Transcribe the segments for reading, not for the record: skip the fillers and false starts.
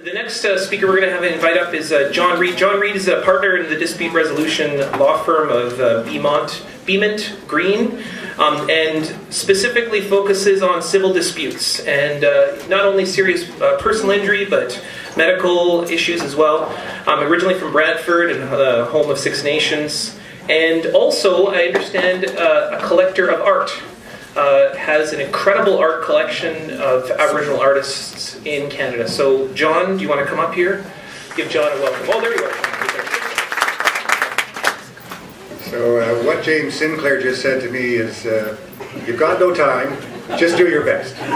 The next speaker we're going to invite up is John Reed. John Reed is a partner in the dispute resolution law firm of Beament Green, and specifically focuses on civil disputes and not only serious personal injury but medical issues as well. Originally from Brantford and the home of Six Nations, and also I understand a collector of art. Has an incredible art collection of Aboriginal artists in Canada. So, John, do you want to come up here? Give John a welcome. Oh, there you are. So, what James Sinclair just said to me is, you've got no time, just do your best. And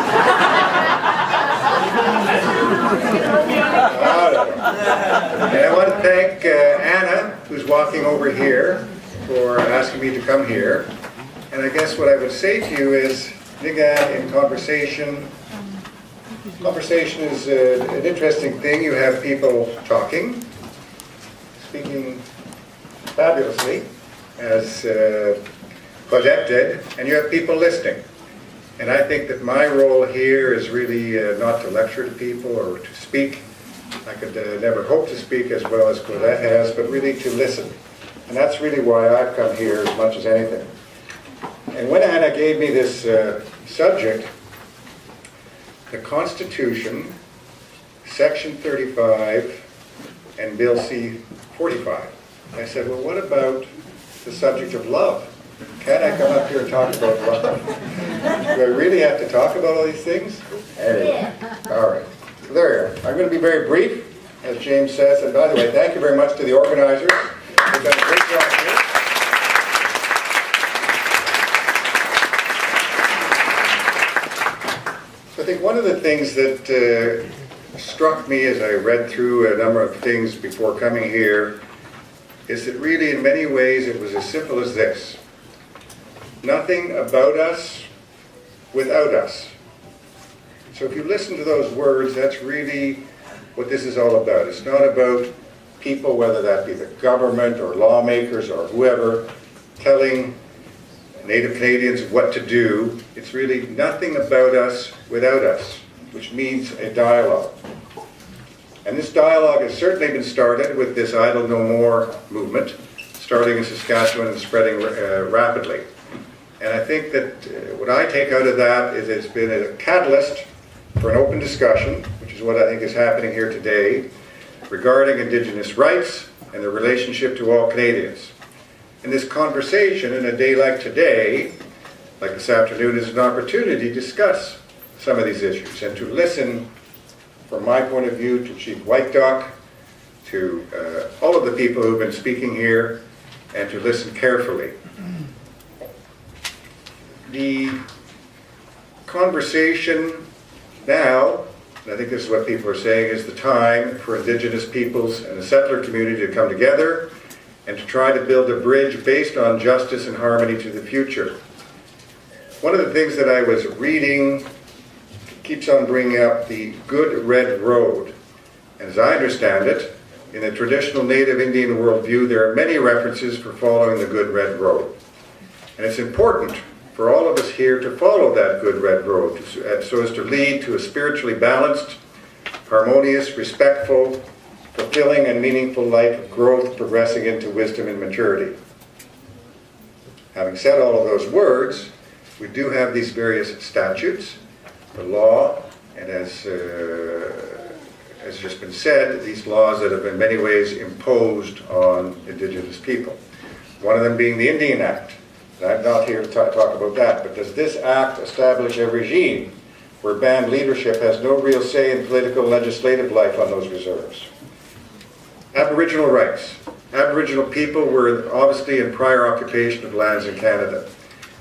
I want to thank Anna, who's walking over here, for asking me to come here. And I guess what I would say to you is, Niigaan in Conversation. Conversation is an interesting thing. You have people talking, speaking fabulously, as Claudette did, and you have people listening. And I think that my role here is really not to lecture to people or to speak. I could never hope to speak as well as Claudette has, but really to listen. And that's really why I've come here as much as anything. And when Anna gave me this subject, the Constitution, Section 35, and Bill C-45, I said, well, what about the subject of love? Can I come up here and talk about love? Do I really have to talk about all these things? Anyway, all right. So there you are. I'm going to be very brief, as James says. And by the way, thank you very much to the organizers. They've done a great job here. I think one of the things that struck me as I read through a number of things before coming here is that really in many ways it was as simple as this. Nothing about us without us. So if you listen to those words, that's really what this is all about. It's not about people, whether that be the government or lawmakers or whoever, telling Native Canadians what to do. It's really nothing about us without us, which means a dialogue. And this dialogue has certainly been started with this Idle No More movement, starting in Saskatchewan and spreading rapidly. And I think that what I take out of that is it's been a catalyst for an open discussion, which is what I think is happening here today, regarding Indigenous rights and their relationship to all Canadians. And this conversation in a day like today, like this afternoon, is an opportunity to discuss some of these issues and to listen, from my point of view, to Chief White Duck, to all of the people who've been speaking here, and to listen carefully. The conversation now, and I think this is what people are saying, is the time for Indigenous peoples and the settler community to come together and to try to build a bridge based on justice and harmony to the future. One of the things that I was reading keeps on bringing up the Good Red Road. And as I understand it, in the traditional Native Indian worldview, there are many references for following the Good Red Road. And it's important for all of us here to follow that Good Red Road so as to lead to a spiritually balanced, harmonious, respectful, fulfilling and meaningful life of growth, progressing into wisdom and maturity. Having said all of those words, we do have these various statutes, the law, and as just been said, these laws that have in many ways imposed on Indigenous people. One of them being the Indian Act. And I'm not here to talk about that, but does this act establish a regime where band leadership has no real say in political and legislative life on those reserves? Aboriginal rights. Aboriginal people were obviously in prior occupation of lands in Canada.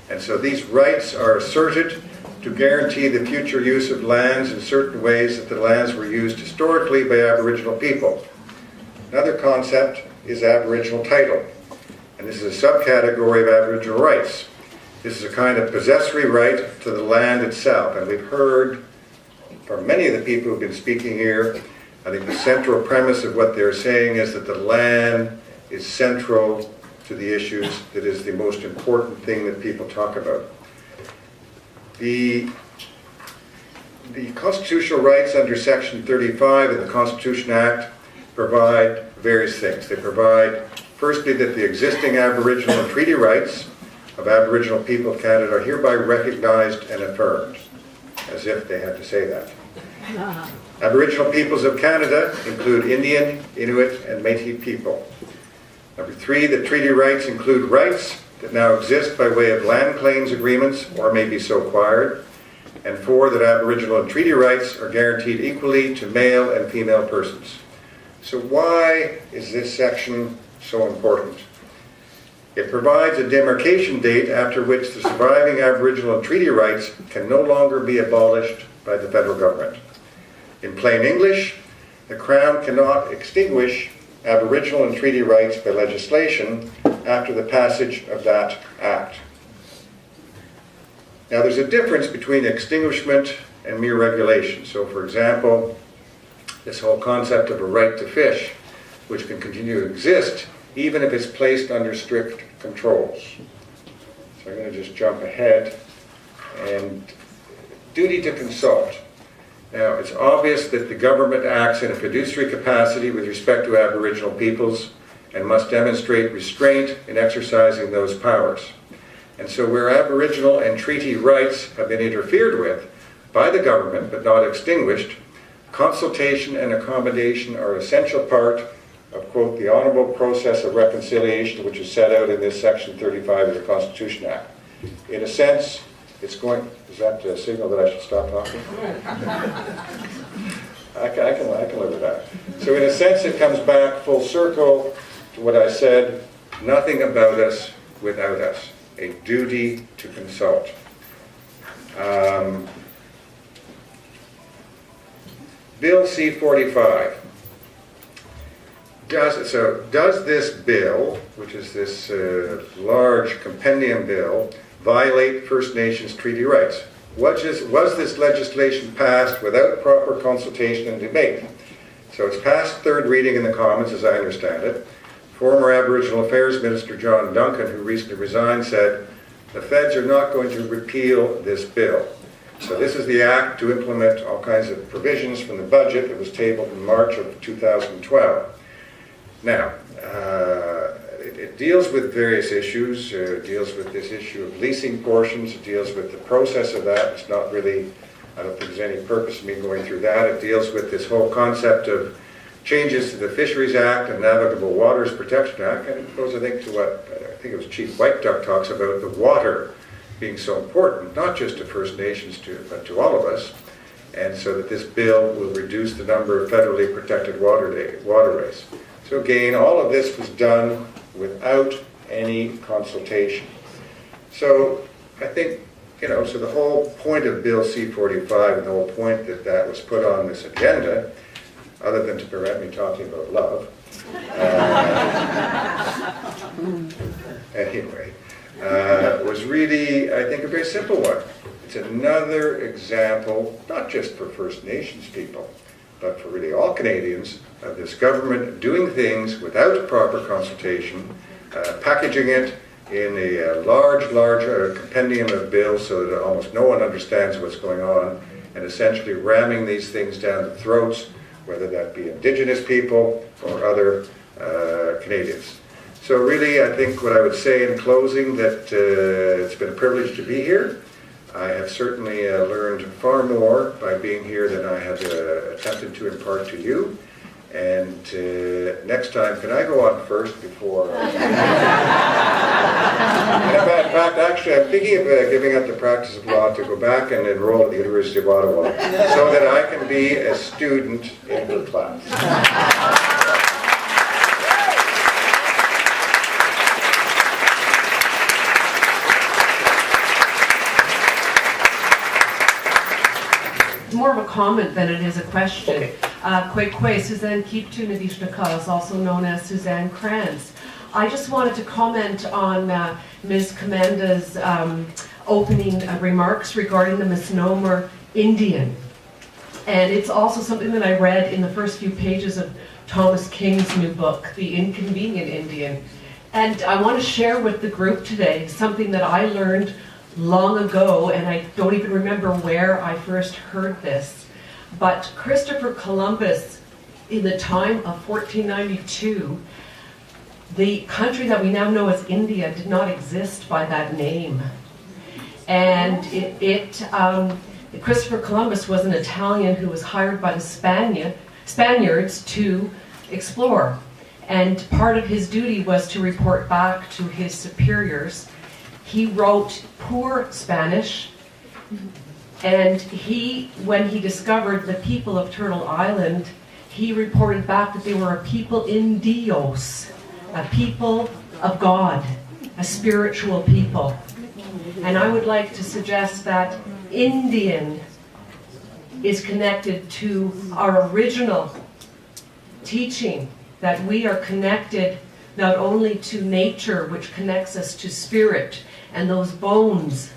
And so these rights are asserted to guarantee the future use of lands in certain ways that the lands were used historically by Aboriginal people. Another concept is Aboriginal title. And this is a subcategory of Aboriginal rights. This is a kind of possessory right to the land itself. And we've heard from many of the people who've been speaking here, I think the central premise of what they're saying is that the land is central to the issues, that is the most important thing that people talk about. The the constitutional rights under Section 35 of the Constitution Act provide various things. They provide, firstly, that the existing Aboriginal and treaty rights of Aboriginal people of Canada are hereby recognized and affirmed, as if they had to say that. Aboriginal peoples of Canada include Indian, Inuit, and Métis people. Number 3, the treaty rights include rights that now exist by way of land claims agreements or may be so acquired. And 4, that Aboriginal and treaty rights are guaranteed equally to male and female persons. So why is this section so important? It provides a demarcation date after which the surviving Aboriginal and treaty rights can no longer be abolished by the federal government. In plain English, the Crown cannot extinguish Aboriginal and treaty rights by legislation after the passage of that Act. Now there's a difference between extinguishment and mere regulation. So for example, this whole concept of a right to fish, which can continue to exist even if it's placed under strict controls. So I'm going to just jump ahead. And duty to consult. Now, it's obvious that the government acts in a fiduciary capacity with respect to Aboriginal peoples and must demonstrate restraint in exercising those powers. And so where Aboriginal and treaty rights have been interfered with by the government but not extinguished, consultation and accommodation are an essential part of, quote, the honourable process of reconciliation which is set out in this Section 35 of the Constitution Act. In a sense, it's going... Is that a signal that I should stop talking? I can live with that. So in a sense, it comes back full circle to what I said, nothing about us without us. A duty to consult. Bill C-45. Does this bill, which is this large compendium bill, violate First Nations treaty rights? Was this legislation passed without proper consultation and debate? So it's passed third reading in the Commons, as I understand it. Former Aboriginal Affairs Minister John Duncan, who recently resigned, said, the feds are not going to repeal this bill. So this is the act to implement all kinds of provisions from the budget that was tabled in March of 2012. Now, it deals with various issues. It deals with this issue of leasing portions. It deals with the process of that. It's not really, I don't think there's any purpose in me going through that. It deals with this whole concept of changes to the Fisheries Act and Navigable Waters Protection Act. And it goes, I think, to what I think it was Chief White Duck talks about, the water being so important, not just to First Nations, but to all of us. And so that this bill will reduce the number of federally protected waterways. So again, all of this was done without any consultation. So I think, so the whole point of Bill C-45 and the whole point that was put on this agenda, other than to prevent me talking about love, anyway, was really, I think, a very simple one. It's another example, not just for First Nations people, but for really all Canadians, of this government doing things without proper consultation, packaging it in a large compendium of bills so that almost no one understands what's going on, and essentially ramming these things down the throats, whether that be Indigenous people or other Canadians. So really, I think what I would say in closing, that it's been a privilege to be here. I have certainly learned far more by being here than I had attempted to impart to you. And next time, can I go on first before... In fact, actually, I'm thinking of giving up the practice of law to go back and enroll at the University of Ottawa so that I can be a student in her class. More of a comment than it is a question. Okay. Kwekwe, Suzanne Keeptunadishnaka is also known as Suzanne Kranz. I just wanted to comment on Ms. Commanda's opening remarks regarding the misnomer Indian. And it's also something that I read in the first few pages of Thomas King's new book, The Inconvenient Indian. And I want to share with the group today something that I learned long ago, and I don't even remember where I first heard this, but Christopher Columbus, in the time of 1492, the country that we now know as India did not exist by that name. And Christopher Columbus was an Italian who was hired by the Spaniards to explore. And part of his duty was to report back to his superiors. He wrote poor Spanish, and when he discovered the people of Turtle Island, he reported back that they were a people in Dios, a people of God, a spiritual people. And I would like to suggest that Indian is connected to our original teaching, that we are connected not only to nature, which connects us to spirit, and those bones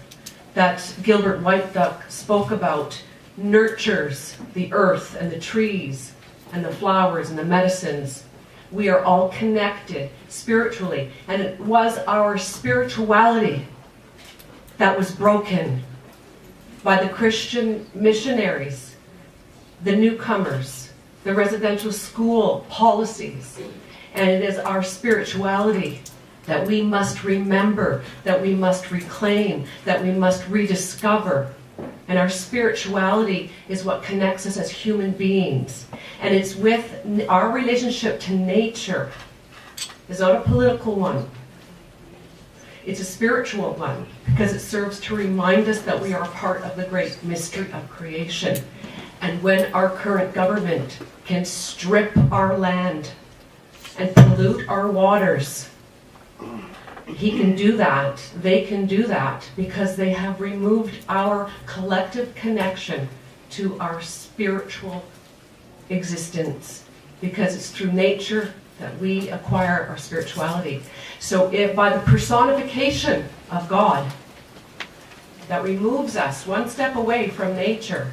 that Gilbert White Duck spoke about, nurtures the earth and the trees and the flowers and the medicines. We are all connected spiritually, and it was our spirituality that was broken by the Christian missionaries, the newcomers, the residential school policies. And it is our spirituality that we must remember, that we must reclaim, that we must rediscover. And our spirituality is what connects us as human beings. And it's with our relationship to nature. It's not a political one. It's a spiritual one, because it serves to remind us that we are part of the great mystery of creation. And when our current government can strip our land and pollute our waters, he can do that, they can do that, because they have removed our collective connection to our spiritual existence, because it's through nature that we acquire our spirituality. So if by the personification of God that removes us one step away from nature,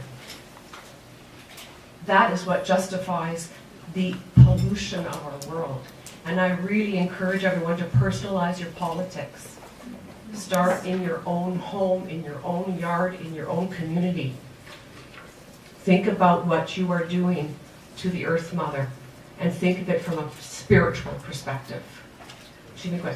that is what justifies the pollution of our world. And I really encourage everyone to personalize your politics. Start in your own home, in your own yard, in your own community. Think about what you are doing to the Earth Mother, and think of it from a spiritual perspective. Chinigwe.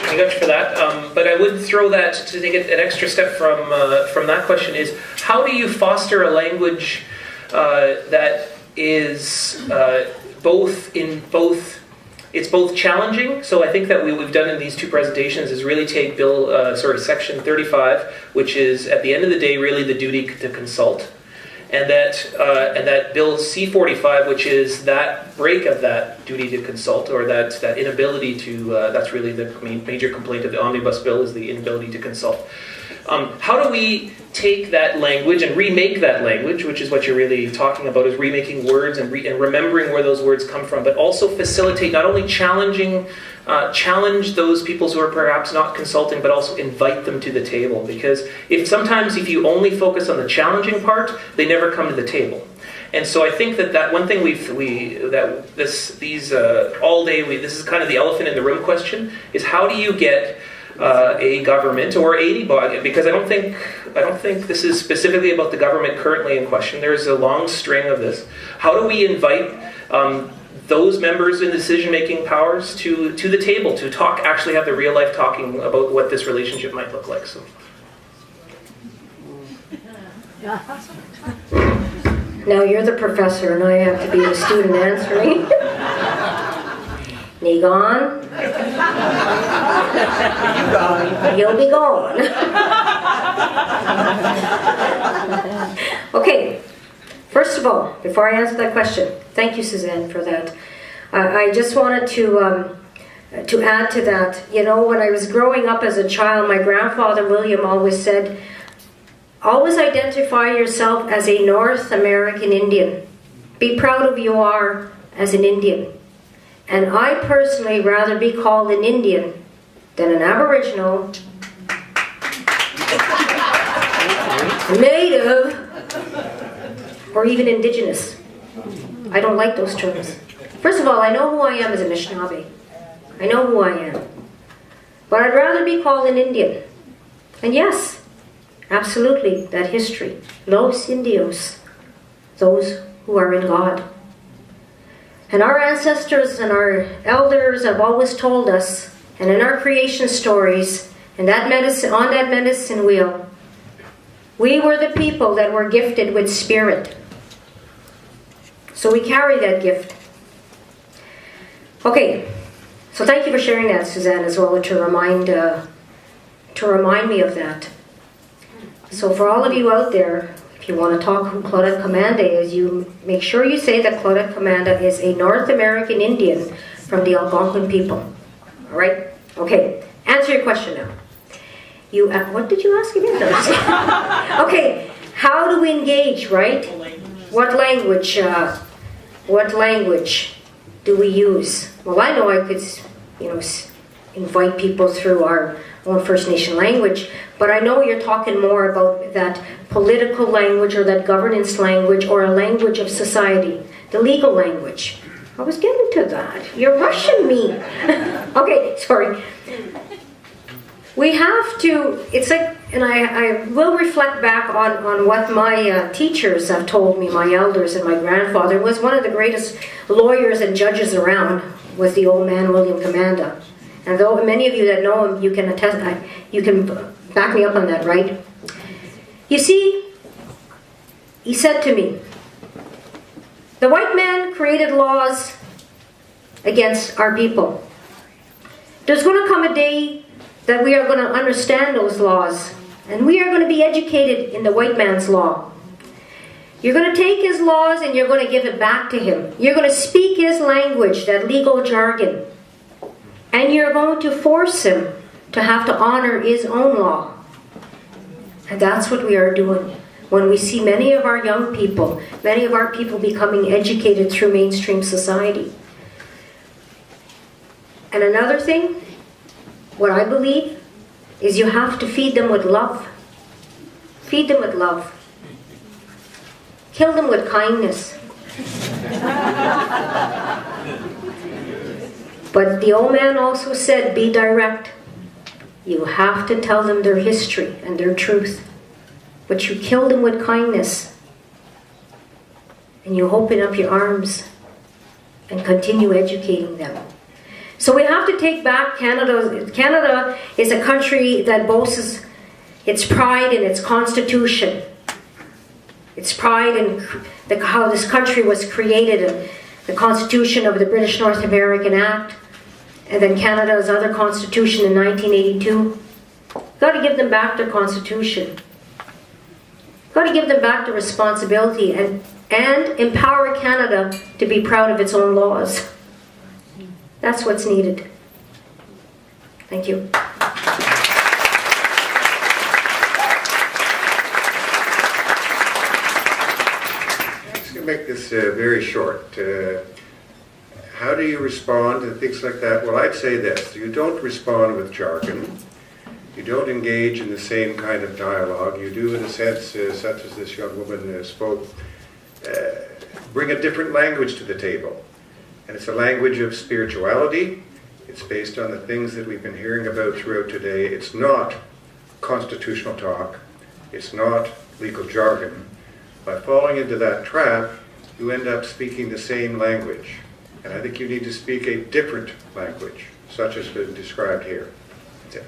Niigaan for that, but I would throw that, to take it an extra step from that question, is how do you foster a language that is it's both challenging. So I think that what we've done in these two presentations is really take Section 35, which is at the end of the day really the duty to consult, and that Bill C-45, which is that break of that duty to consult, or that inability to. That's really the major complaint of the omnibus bill, is the inability to consult. How do we take that language and remake that language, which is what you're really talking about, is remaking words and remembering where those words come from, but also facilitate, not only challenge those peoples who are perhaps not consulting, but also invite them to the table. Because if you only focus on the challenging part, they never come to the table. And so I think that one thing this is kind of the elephant in the room question, is how do you get a government or anybody, because I don't think this is specifically about the government currently in question. There's a long string of this. How do we invite those members in decision-making powers to the table to talk, actually have the real life talking about what this relationship might look like? So. Now you're the professor and I have to be the student answering. Niigaan? You'll be gone. Okay, first of all, before I answer that question, thank you, Suzanne, for that. I just wanted to add to that. You know, when I was growing up as a child, my grandfather William always said, always identify yourself as a North American Indian. Be proud of who you are as an Indian. And I personally rather be called an Indian than an Aboriginal, Native, or even Indigenous. I don't like those terms. First of all, I know who I am as a Anishinaabe. I know who I am. But I'd rather be called an Indian. And yes, absolutely, that history. Los Indios, those who are in God. And our ancestors and our elders have always told us, and in our creation stories, and that medicine, on that medicine wheel, we were the people that were gifted with spirit. So we carry that gift. Okay, so thank you for sharing that, Suzanne, as well, to remind me of that. So for all of you out there, if you want to talk who Claudette Commanda is, you make sure you say that Claudette Commanda is a North American Indian from the Algonquin people. All right? Okay, answer your question now. What did you ask again? Okay, how do we engage, right? What language do we use? Well, I know I could, invite people through our own First Nation language, but I know you're talking more about that political language or that governance language or a language of society, the legal language. I was getting to that. You're rushing me. Okay, sorry. We have to, it's like, and I will reflect back on what my teachers have told me, my elders and my grandfather was one of the greatest lawyers and judges around, was the old man William Commanda. And though many of you that know him, you can attest, you can back me up on that, right? You see, he said to me, the white man created laws against our people. There's going to come a day that we are going to understand those laws, and we are going to be educated in the white man's law. You're going to take his laws and you're going to give it back to him. You're going to speak his language, that legal jargon, and you're going to force him to have to honor his own law. And that's what we are doing when we see many of our young people, many of our people becoming educated through mainstream society. And another thing, what I believe is you have to feed them with love. Feed them with love. Kill them with kindness. But the old man also said, be direct. You have to tell them their history and their truth. But you kill them with kindness. And you open up your arms and continue educating them. So we have to take back Canada. Canada is a country that boasts its pride in its constitution. Its pride in how this country was created, the Constitution of the British North American Act, and then Canada's other constitution in 1982. Got to give them back their constitution. Got to give them back the responsibility and empower Canada to be proud of its own laws. That's what's needed. Thank you. Let's make this very short. How do you respond to things like that? Well, I'd say this. You don't respond with jargon. You don't engage in the same kind of dialogue. You do, in a sense, such as this young woman spoke, bring a different language to the table. And it's a language of spirituality. It's based on the things that we've been hearing about throughout today. It's not constitutional talk. It's not legal jargon. By falling into that trap, you end up speaking the same language. And I think you need to speak a different language, such as has been described here. That's it.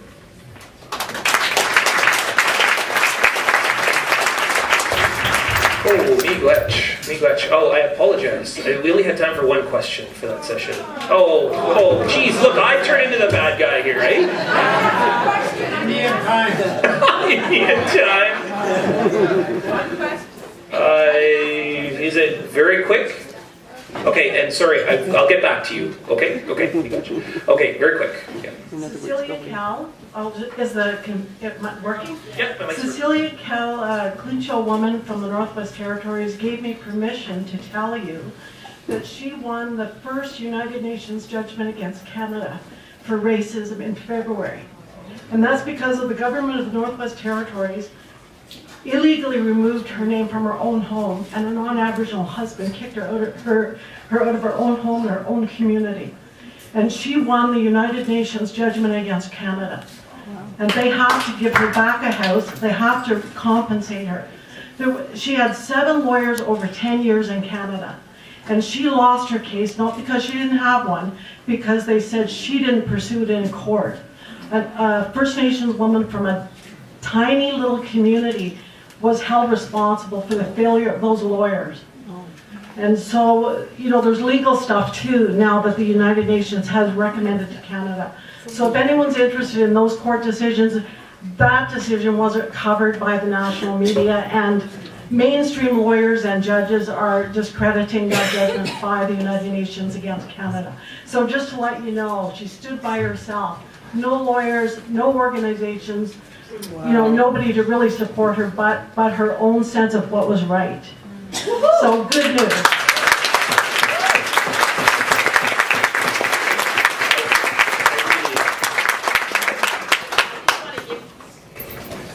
Oh, Niigaanwewidam. Oh, I apologize. We only had time for one question for that session. Oh, geez, look, I turn into the bad guy here, right? Indian time. Is it very quick? Okay, and sorry, I'll get back to you. Okay, okay, very quick. Yeah. Cecilia Cal, is the working? Yep. Cecilia Cal, a Clincho woman from the Northwest Territories, gave me permission to tell you that she won the first United Nations judgment against Canada for racism in February. And that's because of the government of the Northwest Territories illegally removed her name from her own home, and a non-Aboriginal husband kicked her out of her own home and her own community. And she won the United Nations judgment against Canada. And they have to give her back a house. They have to compensate her. She had 7 lawyers over 10 years in Canada. And she lost her case, not because she didn't have one, because they said she didn't pursue it in court. A First Nations woman from a tiny little community was held responsible for the failure of those lawyers. And so, you know, there's legal stuff too now that the United Nations has recommended to Canada. So if anyone's interested in those court decisions, that decision wasn't covered by the national media, and mainstream lawyers and judges are discrediting that judgment by the United Nations against Canada. So just to let you know, she stood by herself. No lawyers, no organizations, you know, nobody to really support her but her own sense of what was right. So good news.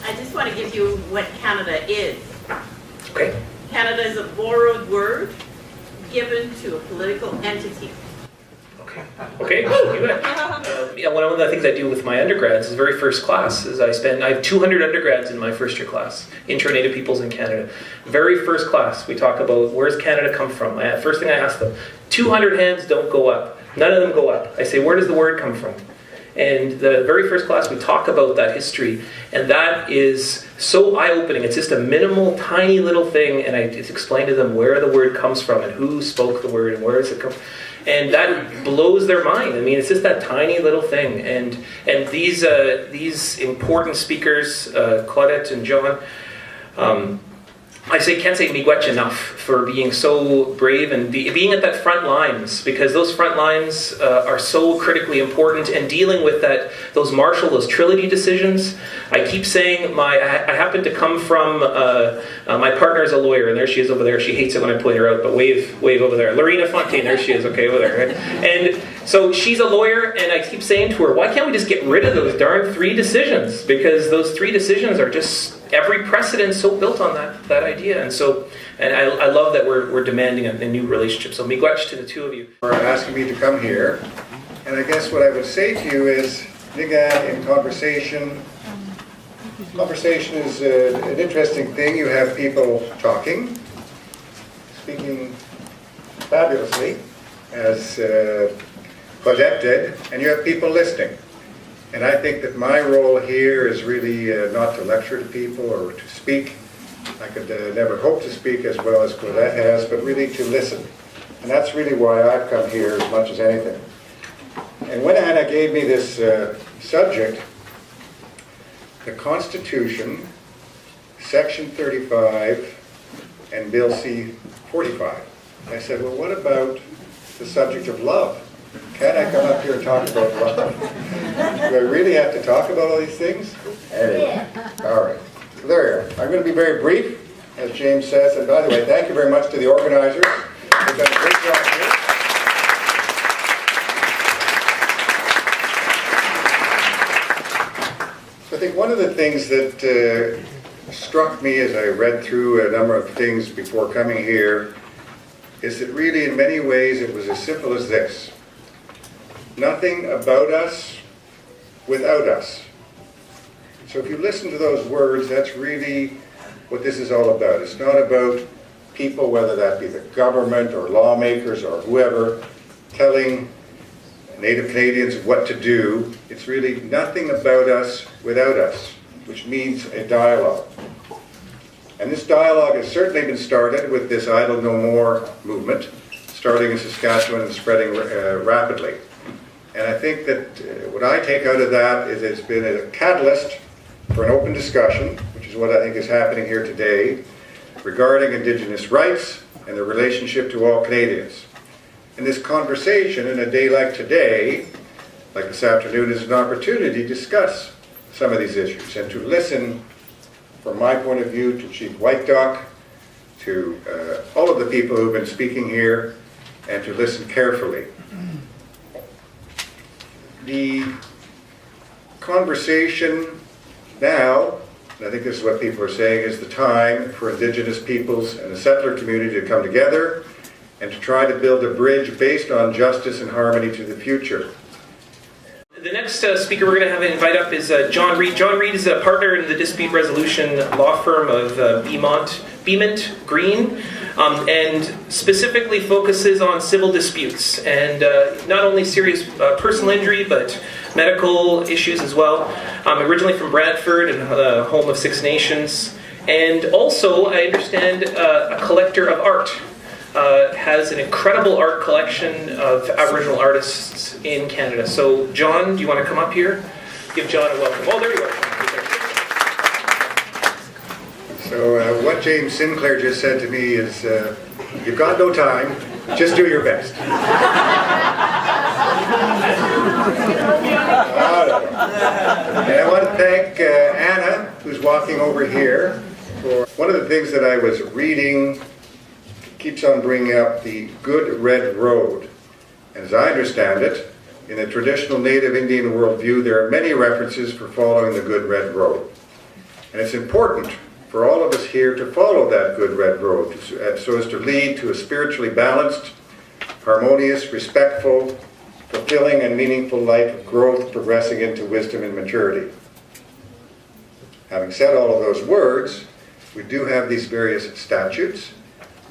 I just want to give you what Canada is. Okay. Canada is a borrowed word given to a political entity. Okay, you bet. Yeah, one of the things I do with my undergrads is very first class. Is I have 200 undergrads in my first year class, Intro Native Peoples in Canada. Very first class, we talk about where's Canada come from. First thing I ask them, 200 hands don't go up. None of them go up. I say, where does the word come from? And the very first class, we talk about that history, and that is so eye-opening. It's just a minimal, tiny little thing, and I just explain to them where the word comes from and who spoke the word and where does it come from. And that blows their mind. I mean, it's just that tiny little thing. And these important speakers, Claudette and John, can't say miigwech enough for being so brave and being at that front lines, because those front lines are so critically important, and dealing with those those trilogy decisions. I keep saying I happen to come from, my partner is a lawyer, and there she is over there. She hates it when I point her out, but wave over there. Lorena Fontaine, there she is, okay, over there. Right? And so she's a lawyer, and I keep saying to her, why can't we just get rid of those darn 3 decisions? Because those 3 decisions are just, every precedent is so built on that idea. And so, I love that we're demanding a new relationship. So miigwech to the 2 of you. For asking me to come here. And I guess what I would say to you is, Niigaan in conversation. Conversation is an interesting thing. You have people talking, speaking fabulously, as Claudette did, and you have people listening. And I think that my role here is really not to lecture to people or to speak. I could never hope to speak as well as Claudette has, but really to listen. And that's really why I've come here as much as anything. And when Anna gave me this subject, the Constitution, Section 35, and Bill C-45, I said, well, what about the subject of love? Can I come up here and talk about love? Do I really have to talk about all these things? Anyway, all right. So there you are. I'm going to be very brief, as James says. And by the way, thank you very much to the organizers. They've done a great job here. So I think one of the things that struck me as I read through a number of things before coming here is that really in many ways it was as simple as this. Nothing about us without us. So if you listen to those words, that's really what this is all about. It's not about people, whether that be the government or lawmakers or whoever, telling Native Canadians what to do. It's really nothing about us without us, which means a dialogue. And this dialogue has certainly been started with this Idle No More movement, starting in Saskatchewan and spreading rapidly. And I think that what I take out of that is it's been a catalyst for an open discussion, which is what I think is happening here today, regarding Indigenous rights and their relationship to all Canadians. And this conversation in a day like today, like this afternoon, is an opportunity to discuss some of these issues and to listen, from my point of view, to Chief White Duck, to all of the people who've been speaking here, and to listen carefully. The conversation now and I think this is what people are saying, is the time for Indigenous peoples and the settler community to come together and to try to build a bridge based on justice and harmony to the future. The next speaker we're going to have invite up is John Reid. John Reid is a partner in the dispute resolution law firm of Beament Green, and specifically focuses on civil disputes and not only serious personal injury but medical issues as well. Originally from Brantford and home of Six Nations, and also I understand a collector of art. Has an incredible art collection of Aboriginal artists in Canada. So, John, do you want to come up here? Give John a welcome. Oh, there you are. So, what James Sinclair just said to me is, you've got no time, just do your best. And I want to thank Anna, who's walking over here, for one of the things that I was reading keeps on bringing up the Good Red Road. And as I understand it, in the traditional Native Indian worldview, there are many references for following the Good Red Road. And it's important for all of us here to follow that Good Red Road so as to lead to a spiritually balanced, harmonious, respectful, fulfilling and meaningful life of growth, progressing into wisdom and maturity. Having said all of those words, we do have these various statutes,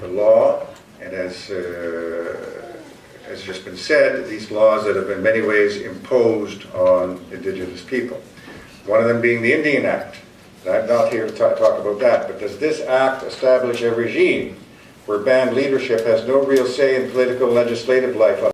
the law, and as just been said, these laws that have in many ways imposed on Indigenous people. One of them being the Indian Act. And I'm not here to talk about that, but does this act establish a regime where band leadership has no real say in political and legislative life on